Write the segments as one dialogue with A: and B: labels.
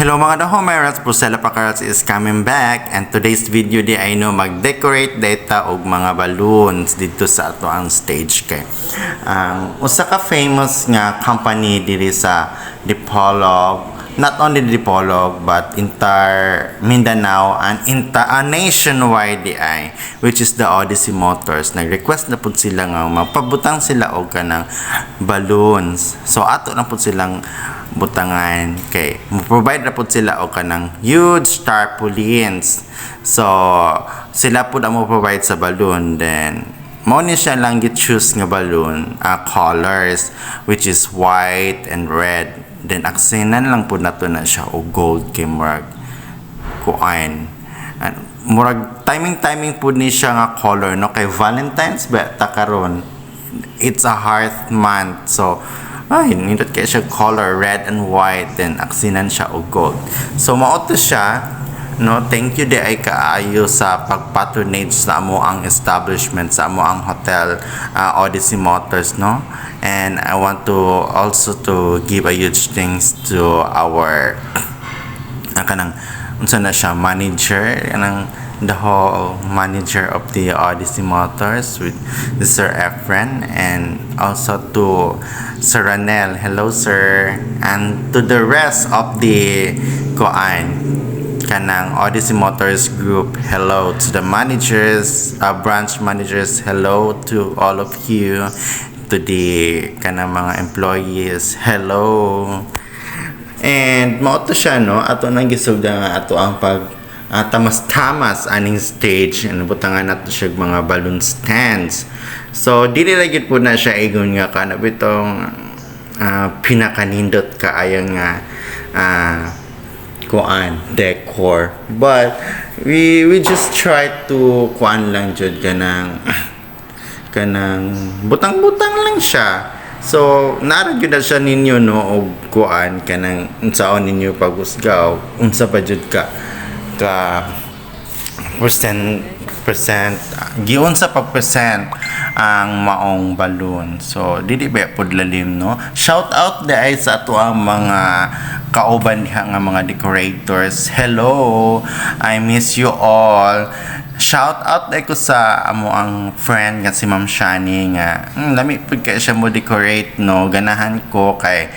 A: Hello mga dahomerats, Pusela Pakarats is coming back, and today's video di ay no mag-decorate data og mga balloons dito sa ato ang stage kay usa ka famous nga company diri sa Dipolog, not only Dipolog but entire Mindanao and nationwide di ay, which is the Odyssey Motors. Nag-request na pud sila nga magpabutang sila og kanang balloons, so ato na pud silang butangan kay mo-provide na po sila o kanang huge tarpaulins. So sila po na mo-provide sa balloon, then mo ni siya lang git-choose nga balloon colors, which is white and red, then aksenan lang po nato na siya o gold kay murag kuan and murag timing po ni siya nga color no kay Valentine's ba ta karon, it's a heart month, so ay, nindot kaya siya color red and white, then aksinan siya o gold. So mauto siya, no, thank you di ay kaayo sa pagpatronage sa amo ang establishment, sa amo ang hotel Odyssey Motors, no. And I want to also to give a huge thanks to our kanang unsa na siya manager, kanang the whole manager of the Odyssey Motors with Sir Efren, and also to Sir Ranel, hello sir, and to the rest of the kanang Odyssey Motors group, hello to the managers, branch managers, hello to all of you, to the kanang mga employees, hello. And mao to siya no, ato nang gisugda nga ato ang pag tamas-tamas aning stage, and butangan nato siya mga balloon stands. So dili lagi po na siya igon nga kana bitong pinakanindot kaayang nga decor, but we just try to lang jud kanang butang-butang lang siya. So nara gyud na siya ninyo no og kanang unsaon ninyo pagusgaw, unsa pa jud ka percent giunsa pag percent ang maong balloon. So dili ba pud lalim no. Shout out dai sa ato ang mga kauban diha nga mga decorators, hello, I miss you all. Shout out dai ko sa amo ang friend nga si Ma'am Shani nga lami pud kay siya mo decorate no, ganahan ko kay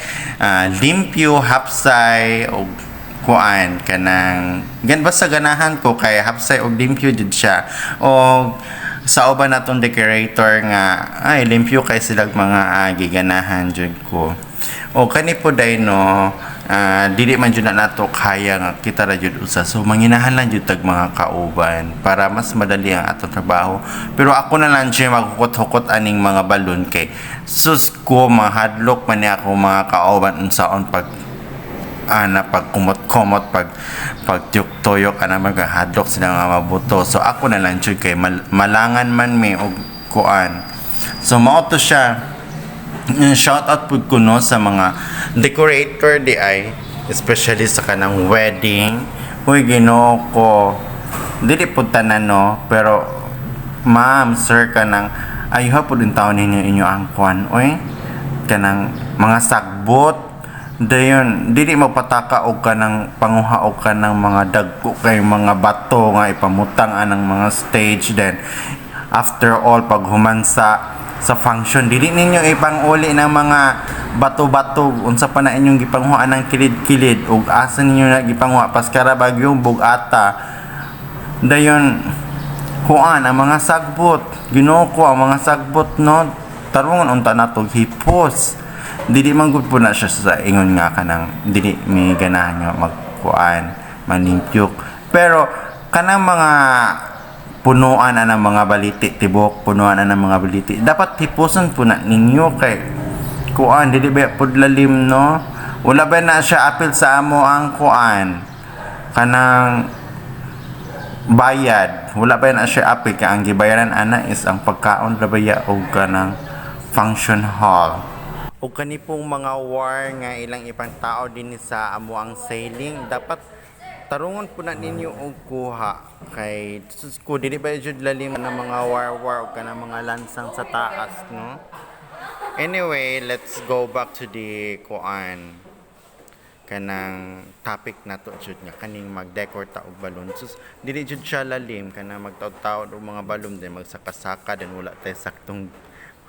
A: limpyo, hapsay og kanang basta ganahan ko kay hapsay og limpyo jud siya. O sa uban natong decorator nga ay limpyo kay silang mga giganahan jud ko. O kani po dai no, dili man jud na nato kaya nga kita ra jud usa, so manginahan lang jud tag mga kauban para mas madali ang atong trabaho. Pero ako na lang siya magkukot-hukot aning mga balloon kay sus ko mahadlok man ni ako mga kauban unsaon pag pag kumot-kumot, pag tuyok-tuyok maghahadlok sila nga mabuto. So ako na lang jud kay malangan man mi og so mao to siya. Shout out pud ko no sa mga decorator di ay, especially sa kanang wedding. Uy Ginoo ko, dili pud tanan no, pero ma'am sir kanang ayuha pud in taon ninyo inyo ang oy kanang mga sagbot dayon, dili magpataka og kanang panguha og kanang mga dagko kay mga bato nga ipamutang anang mga stage. Then after all pag human sa function, dili ninyo ipanguli ng mga bato-bato unsa pa na inyong gipanguha ng kilid-kilid ug asa ninyo na gipanguha paskara bagyo bugata dayon ang mga sagbot. Ginoo ko, ang mga sagbot no, tarungon unta nato hipos. Dili man gud po na siya sa ingon nga kanang dili mi ganahan nga manimpyok, pero kanang mga punuan na ng mga baliti, tibok punuan na ng mga baliti dapat hipuson po na ninyo kay dili ba pud lalim no. Wala ba na siya apil sa amo ang kanang bayad, wala ba na siya apil kay ang gibayaran ana is ang pagkaon labaya og kanang function hall. O kani pong mga war nga ilang ibang tao din sa amo ang sailing, dapat tarungon po na ninyo og kuha kay sus ko dili ba jud lalim na mga war o kanang mga lansang sa taas no. Anyway, let's go back to the kanang topic nato jud nga kaning mag-decor ta og balloon. So dili jud siya lalim kana magtaw-taw og mga balloon din magsaka-saka din wala tay saktong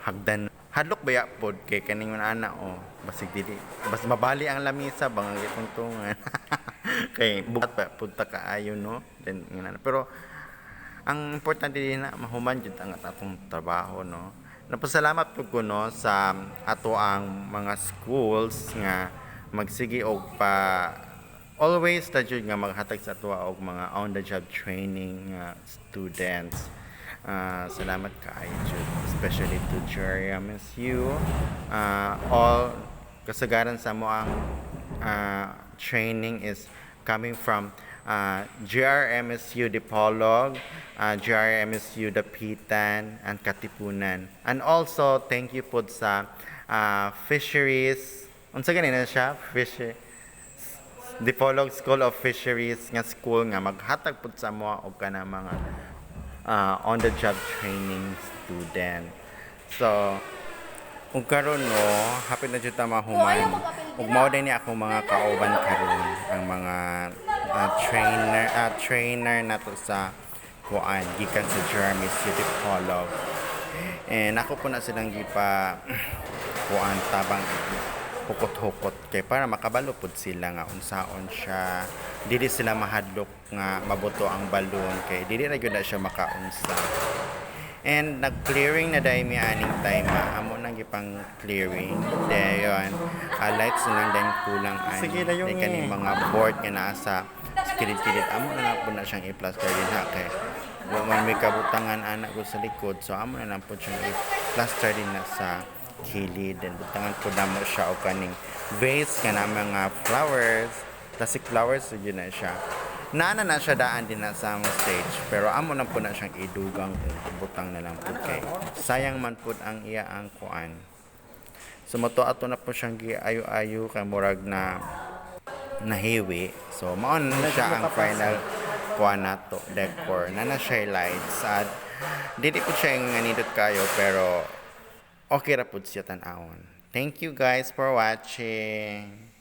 A: hagdan. Hadlok baya pod kay kaning ana basig dili bas mabali ang lamisa bang gitungtungan. Kay bukat pa punta kaayo no. Then pero ang importante din na mahuman jud ang atong trabaho no. Napasalamat po ko no sa ato ang mga schools nga magsige og pa always ta jud nga maghatag sa ato og mga on the job training students. Salamat kaayo jud especially to GRMSU. All kasagaran sa mo ang training is coming from GRMSU Dipolog, GRMSU Dapitan, and Katipunan. And also, thank you po sa Fisheries, unsa ganina siya? Dipolog School of Fisheries nga school nga maghatag po sa mga o ka na mga on-the-job training student. So, kung karon no, hapit na jud ta mahuman. Ug mao din ni ako mga kauban karon ang mga trainer nato sa kuan gikan sa Jeremy City College. And ako po na silang gipa kuan tabang hukot-hukot kay para makabalo pud sila nga unsaon siya. Dili sila mahadlok nga mabuto ang balon kay dili ra gyud na siya makaunsa. And nag-clearing na dahil may aning time amo nang gipang clearing dayon lights na lang din kulang ani day kaning mga board nga naa sa kilid-kilid amo na po na siyang i-plaster din ha kay man may kabutangan anak ko sa likod so amo na lang po siyang i-plaster din na sa kilid then butangan po na mo siya o kaning vase nga na mga flowers plastic flowers so yun na siya Nana na siya daan din na sa stage pero amo na po na siyang idugang butang na lang po kay sayang man po ang iya ang kuan so moto ato na po siyang giayo-ayo kay murag na nahiwi so mao na siya ang final kuan nato decor na siya lights at dili po siya nga nindot kayo pero okay ra pud siya tan-awon. Thank you guys for watching.